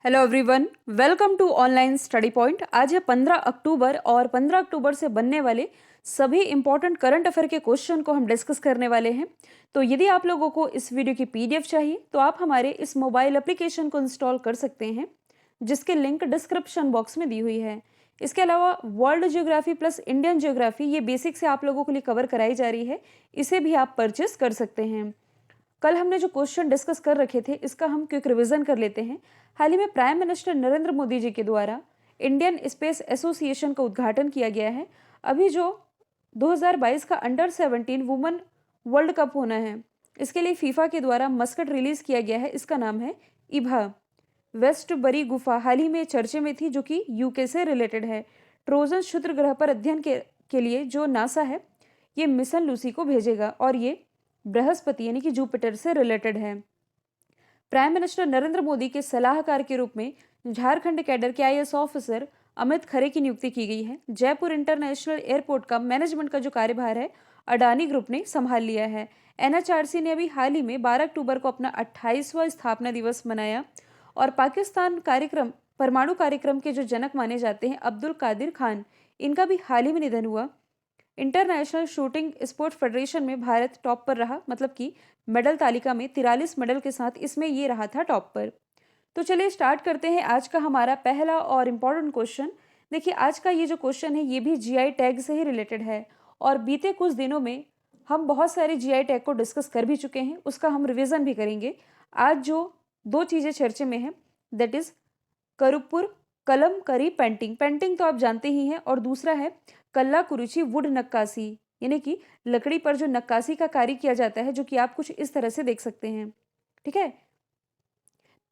Hello everyone, welcome to online study point. आज है 15 अक्टूबर और 15 अक्टूबर से बनने वाले सभी इंपॉर्टेंट करंट अफेयर के क्वेश्चन को हम डिस्कस करने वाले हैं। तो यदि आप लोगों को इस वीडियो की पीडीएफ चाहिए तो आप हमारे इस मोबाइल एप्लीकेशन को इंस्टॉल कर सकते हैं, जिसकी लिंक डिस्क्रिप्शन बॉक्स में दी हुई है। इसके अलावा world geography plus Indian geography, ये बेसिक से आप लोगों के लिए कवर कराई जा रही है, इसे भी आप परचेस कर सकते हैं। कल हमने जो क्वेश्चन डिस्कस कर रखे थे, इसका हम क्विक रिवीजन कर लेते हैं। हाल ही में प्राइम मिनिस्टर नरेंद्र मोदी जी के द्वारा इंडियन स्पेस एसोसिएशन का उद्घाटन किया गया है। अभी जो 2022 का अंडर 17 वुमेन वर्ल्ड कप होना है, इसके लिए फीफा के द्वारा मस्कट रिलीज किया गया है। इसका नाम है इभा। वेस्ट बरी गुफा हाल ही में चर्चे में थी, जो कि यूके से रिलेटेड है। ट्रोजन क्षुद्र ग्रह पर अध्ययन के लिए जो नासा है, ये मिशन लूसी को भेजेगा और ये बृहस्पति यानी कि जुपिटर से रिलेटेड है। प्राइम मिनिस्टर नरेंद्र मोदी के सलाहकार के रूप में झारखंड कैडर के आईएएस ऑफिसर अमित खरे की नियुक्ति की गई है। जयपुर इंटरनेशनल एयरपोर्ट का मैनेजमेंट का जो कार्यभार है, अडानी ग्रुप ने संभाल लिया है। एनएचआरसी ने अभी हाल ही में 12 अक्टूबर को अपना 28वां स्थापना दिवस मनाया और पाकिस्तान परमाणु कार्यक्रम के जो जनक माने जाते हैं अब्दुल कादिर खान, इनका भी हाल ही में निधन हुआ। इंटरनेशनल शूटिंग स्पोर्ट फेडरेशन में भारत टॉप पर रहा, मतलब कि मेडल तालिका में 43 मेडल के साथ इसमें ये रहा था टॉप पर। तो चलिए स्टार्ट करते हैं आज का हमारा पहला और इम्पॉर्टेंट क्वेश्चन। देखिए, आज का ये जो क्वेश्चन है, ये भी जीआई टैग से ही रिलेटेड है और बीते कुछ दिनों में हम बहुत सारे जीआई टैग को डिस्कस कर भी चुके हैं, उसका हम रिविजन भी करेंगे। आज जो दो चीज़ें चर्चे में हैं, दैट इज करुपुर कलमकरी पेंटिंग। पेंटिंग तो आप जानते ही हैं, और दूसरा है कल्ला कुरुचि वुड नक्काशी, यानी कि लकड़ी पर जो नक्काशी का कार्य किया जाता है, जो कि आप कुछ इस तरह से देख सकते हैं। ठीक है,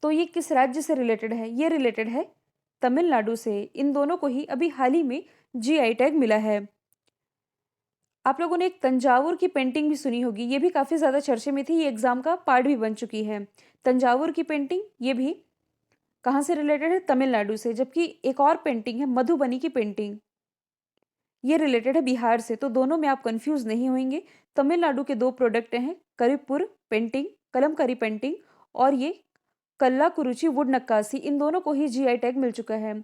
तो ये किस राज्य से रिलेटेड है? ये रिलेटेड है तमिलनाडु से। इन दोनों को ही अभी हाल ही में जीआई टैग मिला है। आप लोगों ने एक तंजावुर की पेंटिंग भी सुनी होगी, ये भी काफी ज्यादा चर्चे में थी, ये एग्जाम का पार्ट भी बन चुकी है। तंजावुर की पेंटिंग, ये भी कहाँ से रिलेटेड है? तमिलनाडु से। जबकि एक और पेंटिंग है मधुबनी की पेंटिंग, ये रिलेटेड है बिहार से। तो दोनों में आप कंफ्यूज नहीं होंगे। तमिलनाडु के दो प्रोडक्ट हैं, करीपुर पेंटिंग, कलमकरी पेंटिंग, और ये कल्ला कुरुचि वुड नक्काशी। इन दोनों को ही जीआई टैग मिल चुका है।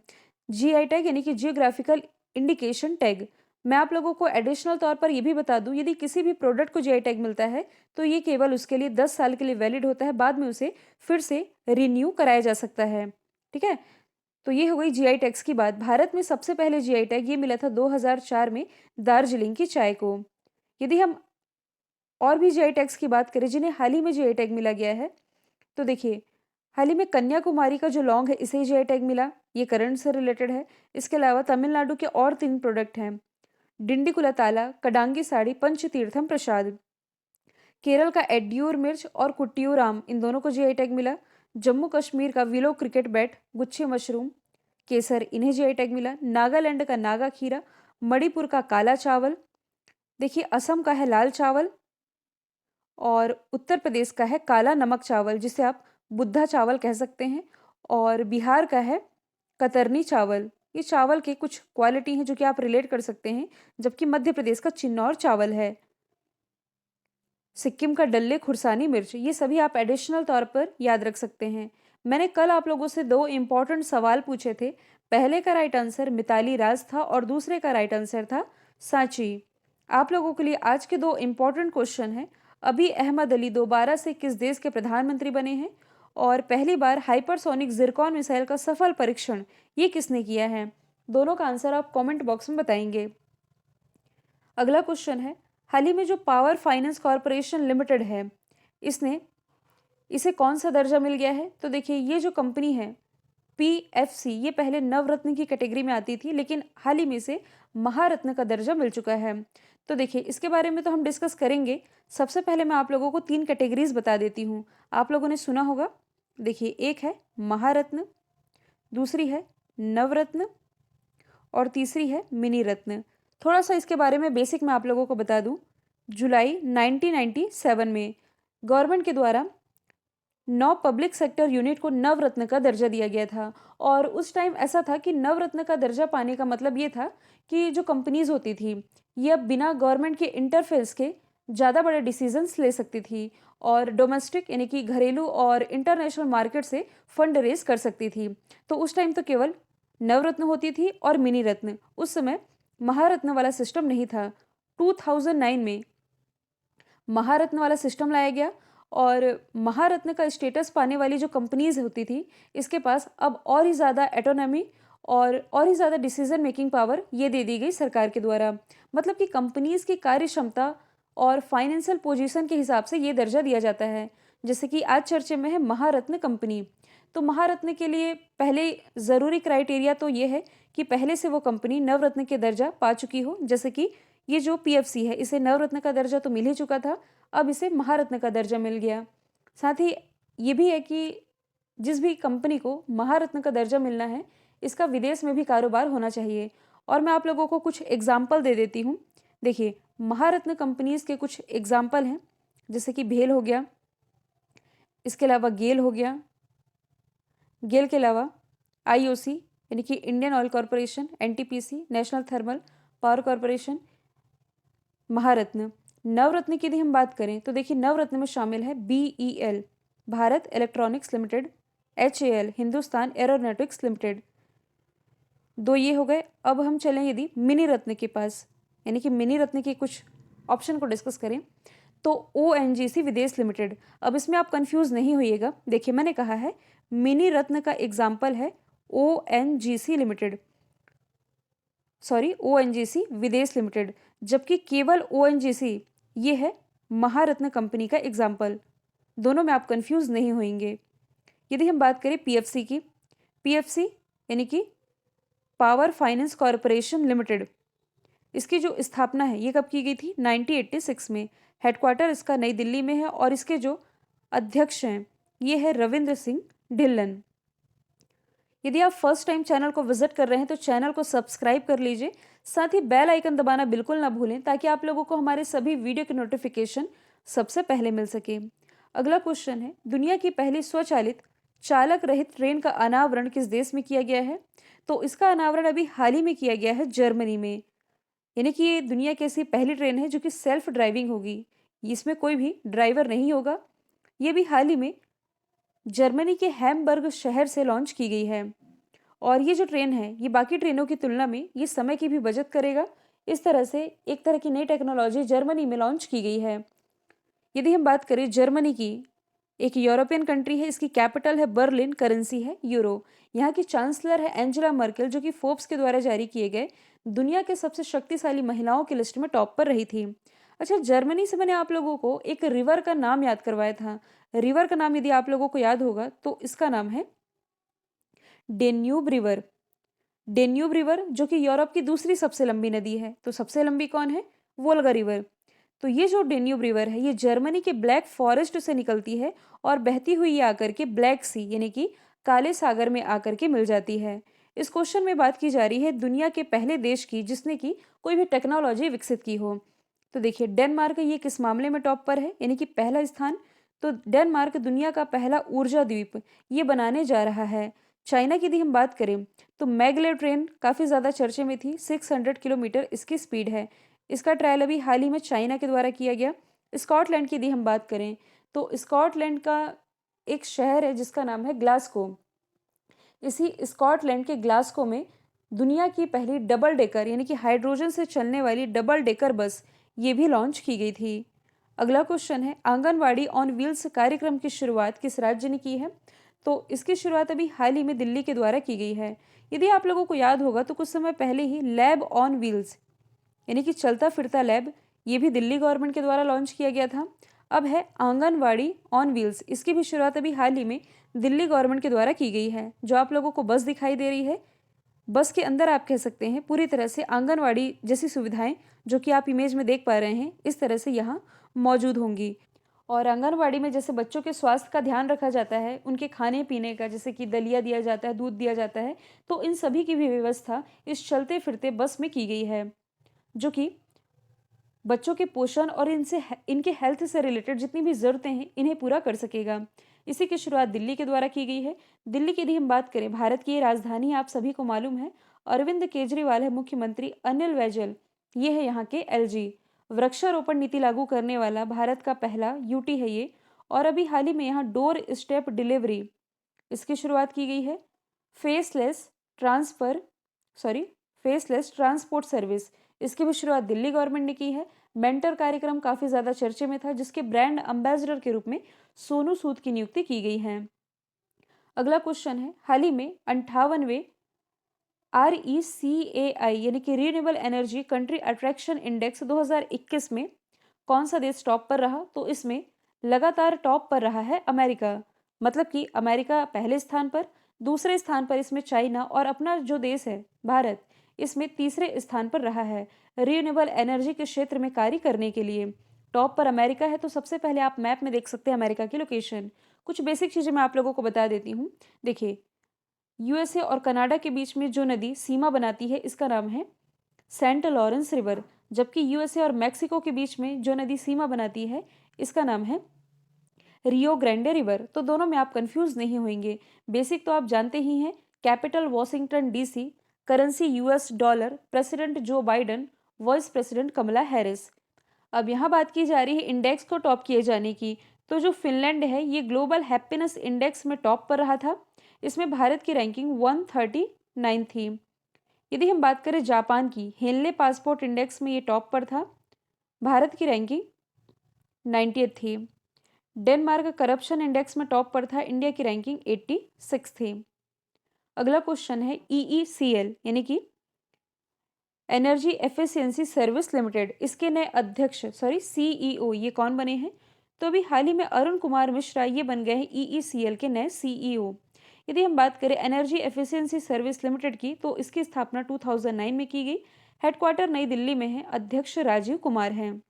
जीआई टैग यानी कि जियोग्राफिकल इंडिकेशन टैग। मैं आप लोगों को एडिशनल तौर पर यह भी बता दूं, यदि किसी भी प्रोडक्ट को जीआई टैग मिलता है तो ये केवल उसके लिए 10 साल के लिए वैलिड होता है, बाद में उसे फिर से रिन्यू कराया जा सकता है। ठीक है, तो ये हो गई जीआई टैग्स की बात। भारत में सबसे पहले जीआई टैग ये मिला था 2004 में दार्जिलिंग की चाय को। यदि हम और भी जीआई टैग्स की बात करें जिन्हें हाल ही में जीआई टैग मिला गया है, तो देखिए, हाल ही में कन्याकुमारी का जो लौंग है, इसे जीआई टैग मिला, ये करंट से रिलेटेड है। इसके अलावा तमिलनाडु के और 3 प्रोडक्ट हैं, डिंडिकुला ताला, कडांगी साड़ी, पंचतीर्थम प्रसाद। केरल का एड्यूर मिर्च और कुट्टियूर आम, इन दोनों को जीआई टैग मिला। जम्मू कश्मीर का विलो क्रिकेट बैट, गुच्छे मशरूम, केसर, इन्हें जीआई टैग मिला। नागालैंड का नागा खीरा, मणिपुर का काला चावल, देखिए असम का है लाल चावल, और उत्तर प्रदेश का है काला नमक चावल, जिसे आप बुद्धा चावल कह सकते हैं, और बिहार का है कतरनी चावल। ये चावल के कुछ क्वालिटी हैं जो कि आप रिलेट कर सकते हैं। जबकि मध्य प्रदेश का चिन्नौर चावल है। सिक्किम का डल्ले खुरसानी मिर्च, ये सभी आप एडिशनल तौर पर याद रख सकते हैं। मैंने कल आप लोगों से 2 इंपॉर्टेंट सवाल पूछे थे। पहले का राइट आंसर मिताली राज था और दूसरे का राइट आंसर था सांची। आप लोगों के लिए आज के 2 इंपॉर्टेंट क्वेश्चन हैं। अभी अहमद अली दोबारा से किस देश के प्रधानमंत्री बने हैं? और पहली बार हाइपरसोनिक जिरकॉन मिसाइल का सफल परीक्षण ये किसने किया है? दोनों का आंसर आप कॉमेंट बॉक्स में बताएंगे। अगला क्वेश्चन है, हाल ही में जो पावर फाइनेंस कॉरपोरेशन लिमिटेड है, इसे कौन सा दर्जा मिल गया है? तो देखिए, ये जो कंपनी है पीएफसी, ये पहले नवरत्न की कैटेगरी में आती थी, लेकिन हाल ही में इसे महारत्न का दर्जा मिल चुका है। तो देखिए, इसके बारे में तो हम डिस्कस करेंगे। सबसे पहले मैं आप लोगों को 3 कैटेगरीज बता देती हूँ। आप लोगों ने सुना होगा। देखिए, एक है महारत्न, दूसरी है नवरत्न, और तीसरी है मिनी रत्न। थोड़ा सा इसके बारे में बेसिक मैं आप लोगों को बता दूं। जुलाई 1997 में गवर्नमेंट के द्वारा 9 पब्लिक सेक्टर यूनिट को नवरत्न का दर्जा दिया गया था। और उस टाइम ऐसा था कि नवरत्न का दर्जा पाने का मतलब ये था कि जो कंपनीज होती थी, ये अब बिना गवर्नमेंट के इंटरफेस के ज़्यादा बड़े डिसीजंस ले सकती थी और डोमेस्टिक यानी कि घरेलू और इंटरनेशनल मार्केट से फंड रेज कर सकती थी। तो उस टाइम तो केवल नवरत्न होती थी और मिनी रत्न, उस समय महारत्न वाला सिस्टम नहीं था। 2009 में महारत्न वाला सिस्टम लाया गया और महारत्न का स्टेटस पाने वाली जो कंपनीज होती थी, इसके पास अब और ही ज़्यादा एटोनॉमी और ही ज़्यादा डिसीजन मेकिंग पावर ये दे दी गई सरकार के द्वारा। मतलब कि कंपनीज की कार्य क्षमता और फाइनेंशियल पोजीशन के हिसाब से ये दर्जा दिया जाता है। जैसे कि आज चर्चे में है महारत्न कंपनी। तो महारत्न के लिए पहले ज़रूरी क्राइटेरिया तो ये है कि पहले से वो कंपनी नवरत्न के दर्जा पा चुकी हो। जैसे कि ये जो पीएफसी है, इसे नवरत्न का दर्जा तो मिल ही चुका था, अब इसे महारत्न का दर्जा मिल गया। साथ ही ये भी है कि जिस भी कंपनी को महारत्न का दर्जा मिलना है, इसका विदेश में भी कारोबार होना चाहिए। और मैं आप लोगों को कुछ एग्जाम्पल दे देती हूँ। देखिए, महारत्न कंपनीज के कुछ एग्जाम्पल हैं, जैसे कि भेल हो गया, इसके अलावा गेल हो गया, गेल के अलावा आईओसी यानी कि Indian Oil Corporation, NTPC, National Thermal Power Corporation, Maharatna. Navratna की यदि हम बात करें तो देखिए, नवरत्न में शामिल है BEL, Bharat electronics limited, HAL, Hindustan aeronautics limited. दो ये हो गए। अब हम चलें यदि मिनी रत्न के पास, यानी कि मिनी रत्न के कुछ ऑप्शन को डिस्कस करें तो ओएनजीसी विदेश लिमिटेड। अब इसमें आप कंफ्यूज नहीं होइएगा। देखिए, मैंने कहा है मिनी रत्न का एग्जाम्पल है ओएनजीसी लिमिटेड, सॉरी ओएनजीसी विदेश लिमिटेड, जबकि केवल ओएनजीसी ये है महारत्न कंपनी का एग्जाम्पल। दोनों में आप कंफ्यूज नहीं होंगे। यदि हम बात करें पीएफसी की, पीएफसी यानी कि पावर फाइनेंस कॉरपोरेशन लिमिटेड, इसकी जो स्थापना है ये कब की गई थी? 1986 में। हेडक्वार्टर इसका नई दिल्ली में है और इसके जो अध्यक्ष हैं ये है रविंद्र सिंह ढिल्लन। यदि आप फर्स्ट टाइम चैनल को विजिट कर रहे हैं तो चैनल को सब्सक्राइब कर लीजिए, साथ ही बेल आइकन दबाना बिल्कुल ना भूलें ताकि आप लोगों को हमारे सभी वीडियो के नोटिफिकेशन सबसे पहले मिल सके। अगला क्वेश्चन है, दुनिया की पहली स्वचालित चालक रहित ट्रेन का अनावरण किस देश में किया गया है? तो इसका अनावरण अभी हाल ही में किया गया है जर्मनी में। यानी कि ये दुनिया की ऐसी पहली ट्रेन है जो कि सेल्फ ड्राइविंग होगी, इसमें कोई भी ड्राइवर नहीं होगा। ये भी हाल ही में जर्मनी के हैम्बर्ग शहर से लॉन्च की गई है। और ये जो ट्रेन है ये बाकी ट्रेनों की तुलना में ये समय की भी बचत करेगा। इस तरह से एक तरह की नई टेक्नोलॉजी जर्मनी में लॉन्च की गई है। यदि हम बात करें जर्मनी की, एक यूरोपियन कंट्री है, इसकी कैपिटल है बर्लिन, करेंसी है यूरो। यहाँ की चांसलर है एंजेला मर्केल, जो कि फोर्ब्स के द्वारा जारी किए गए दुनिया के सबसे शक्तिशाली महिलाओं की लिस्ट में टॉप पर रही थी। अच्छा, जर्मनी से मैंने आप लोगों को एक रिवर का नाम याद करवाया था। रिवर का नाम यदि आप लोगों को याद होगा तो इसका नाम है डेन्यूब रिवर। डेन्यूब रिवर जो कि यूरोप की दूसरी सबसे लंबी नदी है। तो सबसे लंबी कौन है? Volga river. तो ये जो डेन्यूब रिवर है ये जर्मनी के ब्लैक फॉरेस्ट से निकलती है और बहती हुई ये आकर के ब्लैक सी यानी कि काले सागर में आकर के मिल जाती है। इस क्वेश्चन में बात की जा रही है दुनिया के पहले देश की जिसने की कोई भी टेक्नोलॉजी विकसित की हो। तो देखिए, डेनमार्क ये किस मामले में टॉप पर है, यानी कि पहला स्थान। तो डेनमार्क दुनिया का पहला ऊर्जा द्वीप ये बनाने जा रहा है। चाइना की यदि हम बात करें तो मैगले ट्रेन काफ़ी ज़्यादा चर्चे में थी। 600 किलोमीटर इसकी स्पीड है। इसका ट्रायल अभी हाल ही में चाइना के द्वारा किया गया। स्कॉटलैंड की यदि हम बात करें तो स्कॉटलैंड का एक शहर है जिसका नाम है ग्लासगो। इसी स्कॉटलैंड के ग्लासगो में दुनिया की पहली डबल डेकर यानी कि हाइड्रोजन से चलने वाली डबल डेकर बस ये भी लॉन्च की गई थी। अगला क्वेश्चन है, आंगनवाड़ी ऑन व्हील्स कार्यक्रम की शुरुआत किस राज्य ने की है? तो इसकी शुरुआत अभी हाल ही में दिल्ली के द्वारा की गई है। यदि आप लोगों को याद होगा तो कुछ समय पहले ही लैब ऑन व्हील्स यानी कि चलता फिरता लैब ये भी दिल्ली गवर्नमेंट के द्वारा लॉन्च किया गया था। अब है आंगनवाड़ी ऑन व्हील्स, इसकी भी शुरुआत अभी हाल ही में दिल्ली गवर्नमेंट के द्वारा की गई है। जो आप लोगों को बस दिखाई दे रही है, बस के अंदर आप कह सकते हैं पूरी तरह से आंगनवाड़ी जैसी सुविधाएं जो कि आप इमेज में देख पा रहे हैं इस तरह से यहाँ मौजूद होंगी। और आंगनवाड़ी में जैसे बच्चों के स्वास्थ्य का ध्यान रखा जाता है, उनके खाने पीने का, जैसे कि दलिया दिया जाता है, दूध दिया जाता है, तो इन सभी की भी व्यवस्था इस चलते फिरते बस में की गई है, जो कि बच्चों के पोषण और इनके हेल्थ से रिलेटेड जितनी भी ज़रूरतें हैं इन्हें पूरा कर सकेगा। इसी की शुरुआत दिल्ली के द्वारा की गई है। दिल्ली की यदि हम बात करें, भारत की ये राजधानी आप सभी को मालूम है। अरविंद केजरीवाल है मुख्यमंत्री, अनिल बैजल ये है यहाँ के एलजी। वृक्षारोपण नीति लागू करने वाला भारत का पहला यूटी है ये। और अभी हाल ही में यहाँ डोर स्टेप डिलीवरी इसकी शुरुआत की गई है। फेसलेस ट्रांसपोर्ट सर्विस इसकी भी शुरुआत दिल्ली गवर्नमेंट ने की है। मेंटर कार्यक्रम काफ़ी ज़्यादा चर्चे में था, जिसके ब्रांड एम्बेसडर के रूप में सोनू सूद की नियुक्ति की गई है। अगला क्वेश्चन है, हाल ही में 58वें RECAI यानी कि renewable energy country attraction index 2021 में कौन सा देश टॉप पर रहा? तो इसमें लगातार टॉप पर रहा है अमेरिका। मतलब कि अमेरिका पहले स्थान पर, दूसरे स्थान पर इसमें चाइना और अपना जो देश है भारत इसमें तीसरे स्थान पर रहा है रीन्यूएबल एनर्जी के क्षेत्र में कार्य करने के लिए। टॉप पर अमेरिका है, तो सबसे पहले आप मैप में देख सकते हैं अमेरिका की लोकेशन। कुछ बेसिक चीज़ें मैं आप लोगों को बता देती हूँ। देखिए, यूएसए और कनाडा के बीच में जो नदी सीमा बनाती है इसका नाम है सेंट लॉरेंस रिवर, जबकि यूएसए और मैक्सिको के बीच में जो नदी सीमा बनाती है इसका नाम है रियो ग्रैंडे रिवर। तो दोनों में आप कंफ्यूज नहीं होंगे। बेसिक तो आप जानते ही हैं, capital Washington DC, currency US dollar, president Joe Biden, vice president Kamala Harris. अब यहाँ बात की जा रही है इंडेक्स को टॉप किए जाने की। तो जो फिनलैंड है ये ग्लोबल हैप्पीनेस इंडेक्स में टॉप पर रहा था। इसमें भारत की रैंकिंग 139 थी। यदि हम बात करें जापान की, हेनले पासपोर्ट इंडेक्स में ये टॉप पर था, भारत की रैंकिंग 90 थी। डेनमार्क करप्शन इंडेक्स में टॉप पर था, इंडिया की रैंकिंग 86 थी। अगला क्वेश्चन है EECL यानी कि एनर्जी एफिशिएंसी सर्विस लिमिटेड, इसके नए अध्यक्ष CEO ये कौन बने हैं? तो अभी हाल ही में अरुण कुमार मिश्रा ये बन गए हैं EECL के नए CEO। यदि हम बात करें एनर्जी एफिशिएंसी सर्विस लिमिटेड की, तो इसकी स्थापना 2009 में की गई। हेडक्वार्टर नई दिल्ली में है, अध्यक्ष राजीव कुमार हैं।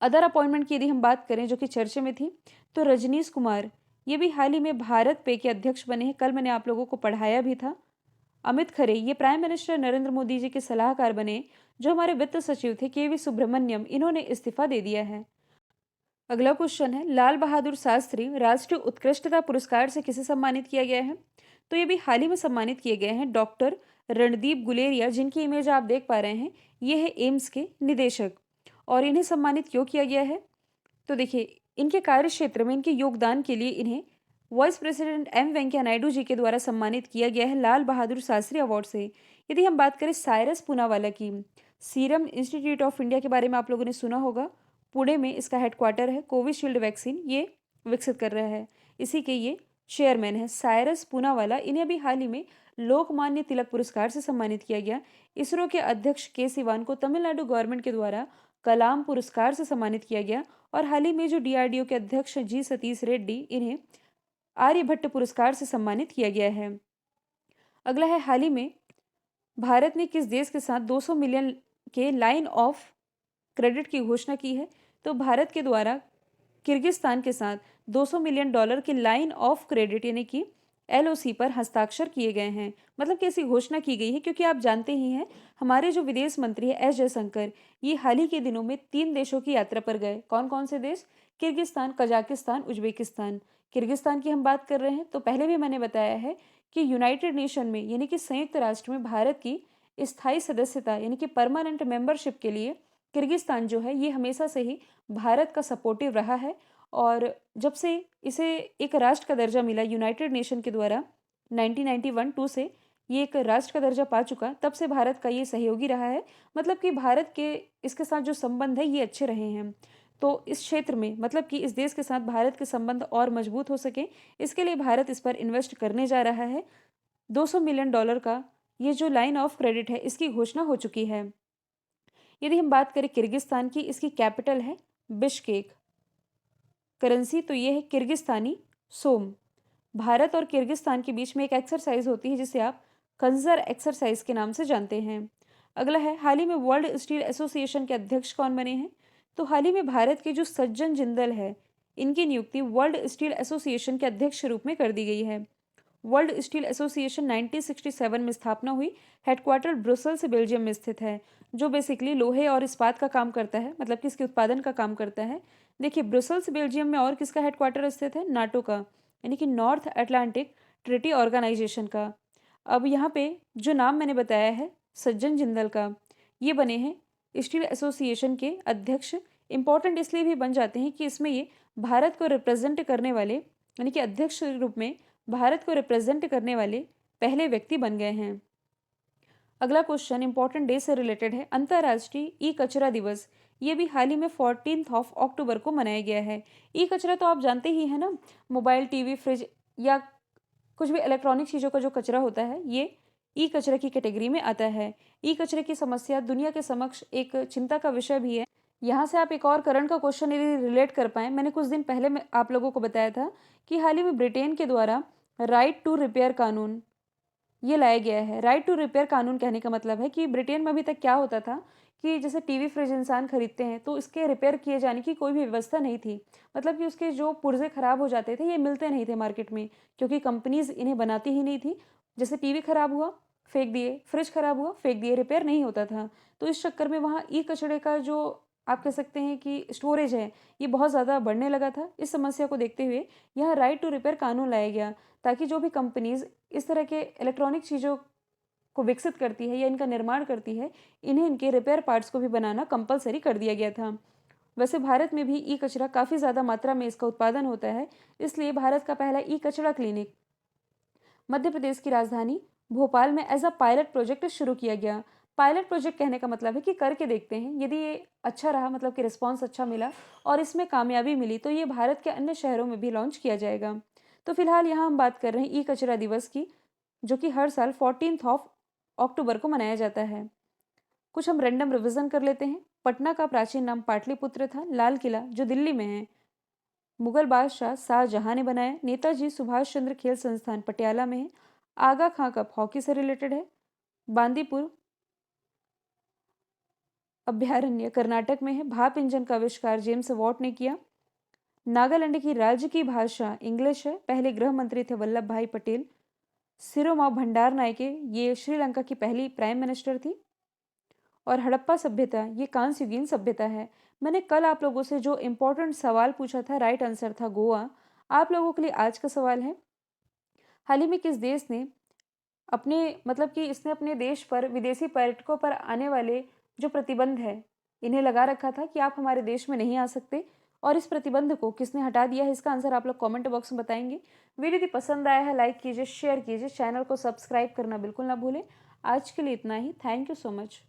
अदर अपॉइंटमेंट की यदि हम बात करें जो कि चर्चे में थी, तो रजनीश कुमार ये भी हाल ही में भारत पे के अध्यक्ष बने हैं। कल मैंने आप लोगों को पढ़ाया भी था। अमित खरे ये प्राइम मिनिस्टर नरेंद्र मोदी जी के सलाहकार बने। जो हमारे वित्त सचिव थे KV सुब्रमण्यम, इन्होंने इस्तीफा दे दिया है। अगला क्वेश्चन है, लाल बहादुर शास्त्री राष्ट्रीय उत्कृष्टता पुरस्कार से किसे सम्मानित किया गया है? तो ये भी हाल ही में सम्मानित किए गए हैं डॉक्टर रणदीप गुलेरिया, जिनकी इमेज आप देख पा रहे हैं। ये है एम्स के निदेशक। और इन्हें सम्मानित क्यों किया गया है? तो देखिए, इनके कार्य क्षेत्र में इनके योगदान के लिए इन्हें वाइस प्रेसिडेंट वेंकैया नायडू जी के द्वारा सम्मानित किया गया है लाल बहादुर शास्त्री अवार्ड से। यदि हम बात करें साइरस पूनावाला की, सीरम इंस्टीट्यूट ऑफ इंडिया के बारे में आप लोगों ने सुना होगा। पुणे में इसका हेडक्वार्टर है। कोविशील्ड वैक्सीन ये विकसित कर रहा है, इसी के ये चेयरमैन है साइरस पूनावाला। इन्हें भी हाल ही में लोकमान्य तिलक पुरस्कार से सम्मानित किया गया। इसरो के अध्यक्ष के सिवान को तमिलनाडु गवर्नमेंट के द्वारा कलाम पुरस्कार से सम्मानित किया गया। और हाल ही में जो DRDO के अध्यक्ष G सतीश रेड्डी, इन्हें आर्यभट्ट पुरस्कार से सम्मानित किया गया है। अगला है, हाल ही में भारत ने किस देश के साथ 200 मिलियन के लाइन ऑफ क्रेडिट की घोषणा की है? तो भारत के द्वारा किर्गिस्तान के साथ $200 मिलियन की लाइन ऑफ क्रेडिट यानी कि LOC पर हस्ताक्षर किए गए हैं। मतलब कि ऐसी घोषणा की गई है क्योंकि आप जानते ही हैं हमारे जो विदेश मंत्री है S जयशंकर, ये हाल ही के दिनों में 3 देशों की यात्रा पर गए। कौन कौन से देश? Kyrgyzstan, Kazakhstan, Uzbekistan. किर्गिस्तान की हम बात कर रहे हैं तो पहले भी मैंने बताया है कि यूनाइटेड नेशन में यानी कि संयुक्त राष्ट्र में भारत की स्थायी सदस्यता यानी कि परमानेंट मेंबरशिप के लिए किर्गिस्तान जो है ये हमेशा से ही भारत का सपोर्टिव रहा है। और जब से इसे एक राष्ट्र का दर्जा मिला यूनाइटेड नेशन के द्वारा 1991-2 से ये एक राष्ट्र का दर्जा पा चुका, तब से भारत का ये सहयोगी रहा है। मतलब कि भारत के इसके साथ जो संबंध है ये अच्छे रहे हैं। तो इस क्षेत्र में मतलब कि इस देश के साथ भारत के संबंध और मजबूत हो सके, इसके लिए भारत इस पर इन्वेस्ट करने जा रहा है। $200 मिलियन का ये जो लाइन ऑफ क्रेडिट है इसकी घोषणा हो चुकी है। यदि हम बात करें किर्गिस्तान की, इसकी कैपिटल है बिश्केक। करेंसी तो ये है किर्गिस्तानी सोम। भारत और किर्गिस्तान के बीच में एक एक्सरसाइज होती है जिसे आप कंजर एक्सरसाइज के नाम से जानते हैं। अगला है, हाल ही में वर्ल्ड स्टील एसोसिएशन के अध्यक्ष कौन बने हैं? तो हाल ही में भारत के जो सज्जन जिंदल है, इनकी नियुक्ति वर्ल्ड स्टील एसोसिएशन के अध्यक्ष के रूप में कर दी गई है। वर्ल्ड स्टील एसोसिएशन 1967 में स्थापना हुई। हेडक्वार्टर ब्रुसेल्स बेल्जियम में स्थित है, जो बेसिकली लोहे और इस्पात का काम करता है, मतलब कि इसके उत्पादन का काम करता है। देखिए, ब्रुसेल्स बेल्जियम में और किसका हेडक्वार्टर स्थित है? नाटो का, यानी कि नॉर्थ अटलांटिक ट्रीटी ऑर्गेनाइजेशन का। अब यहाँ पे जो नाम मैंने बताया है सज्जन जिंदल का, ये बने हैं स्टील एसोसिएशन के अध्यक्ष। इंपॉर्टेंट इसलिए भी बन जाते हैं कि इसमें ये भारत को रिप्रेजेंट करने वाले यानी कि अध्यक्ष के रूप में भारत को रिप्रेजेंट करने वाले पहले व्यक्ति बन गए हैं। अगला क्वेश्चन इंपॉर्टेंट डे से रिलेटेड है। अंतर्राष्ट्रीय ई कचरा दिवस, ये भी हाल ही में 14 अक्टूबर को मनाया गया है। ई कचरा तो आप जानते ही है ना, मोबाइल, टीवी, फ्रिज या कुछ भी इलेक्ट्रॉनिक चीज़ों का जो कचरा होता है, ये ई कचरे की कैटेगरी में आता है। ई कचरे की समस्या दुनिया के समक्ष एक चिंता का विषय भी है। यहाँ से आप एक और करंट का क्वेश्चन यदि रिलेट कर पाएँ, मैंने कुछ दिन पहले मैं आप लोगों को बताया था कि हाल ही में ब्रिटेन के द्वारा राइट टू रिपेयर कानून ये लाया गया है। राइट टू रिपेयर कानून कहने का मतलब है कि ब्रिटेन में अभी तक क्या होता था कि जैसे टीवी, फ्रिज इंसान खरीदते हैं तो इसके रिपेयर किए जाने की कोई भी व्यवस्था नहीं थी। मतलब कि उसके जो पुर्जे खराब हो जाते थे, ये मिलते नहीं थे मार्केट में, क्योंकि कंपनीज़ इन्हें बनाती ही नहीं थी। जैसे टीवी खराब हुआ, फेंक दिए, फ्रिज खराब हुआ, फेंक दिए, रिपेयर नहीं होता था। तो इस चक्कर में वहाँ ई कचरे का जो आप कह सकते हैं कि स्टोरेज है, ये बहुत ज़्यादा बढ़ने लगा था। इस समस्या को देखते हुए यहाँ राइट टू रिपेयर कानून लाया गया, ताकि जो भी कंपनीज़ इस तरह के इलेक्ट्रॉनिक चीज़ों को विकसित करती है या इनका निर्माण करती है, इन्हें इनके रिपेयर पार्ट्स को भी बनाना कंपलसरी कर दिया गया था। वैसे भारत में भी ई कचरा काफ़ी ज़्यादा मात्रा में इसका उत्पादन होता है, इसलिए भारत का पहला ई कचरा क्लिनिक मध्य प्रदेश की राजधानी भोपाल में एज अ पायलट प्रोजेक्ट शुरू किया गया। पायलट प्रोजेक्ट कहने का मतलब है कि करके देखते हैं, यदि ये अच्छा रहा, मतलब कि रिस्पॉन्स अच्छा मिला और इसमें कामयाबी मिली, तो ये भारत के अन्य शहरों में भी लॉन्च किया जाएगा। तो फिलहाल यहाँ हम बात कर रहे हैं ई कचरा दिवस की, जो कि हर साल 14 अक्टूबर को मनाया जाता है। कुछ हम रैंडम रिवीजन कर लेते हैं। पटना का प्राचीन नाम पाटलिपुत्र था। लाल किला जो दिल्ली में है, मुगल बादशाह शाहजहां ने बनाया। नेताजी सुभाष चंद्र खेल संस्थान पटियाला में है। आगा खां कप हॉकी से रिलेटेड है। बांदीपुर अभ्यारण्य कर्नाटक में है। भाप इंजन का आविष्कार जेम्स वॉट ने किया। नागालैंड की राज्य की भाषा इंग्लिश है। पहले गृह मंत्री थे वल्लभ भाई पटेल। सिरोमा भंडार नायके, ये श्रीलंका की पहली प्राइम मिनिस्टर थी। और हड़प्पा सभ्यता, ये कांस्य युगीन सभ्यता है। मैंने कल आप लोगों से जो इम्पोर्टेंट सवाल पूछा था, राइट आंसर था गोवा। आप लोगों के लिए आज का सवाल है, हाल ही में किस देश ने अपने मतलब कि इसने अपने देश पर विदेशी पर्यटकों पर आने वाले जो प्रतिबंध है, इन्हें लगा रखा था कि आप हमारे देश में नहीं आ सकते, और इस प्रतिबंध को किसने हटा दिया है, इसका आंसर आप लोग कमेंट बॉक्स में बताएंगे। वीडियो यदि पसंद आया है लाइक कीजिए, शेयर कीजिए, चैनल को सब्सक्राइब करना बिल्कुल ना भूलें। आज के लिए इतना ही। Thank you so much.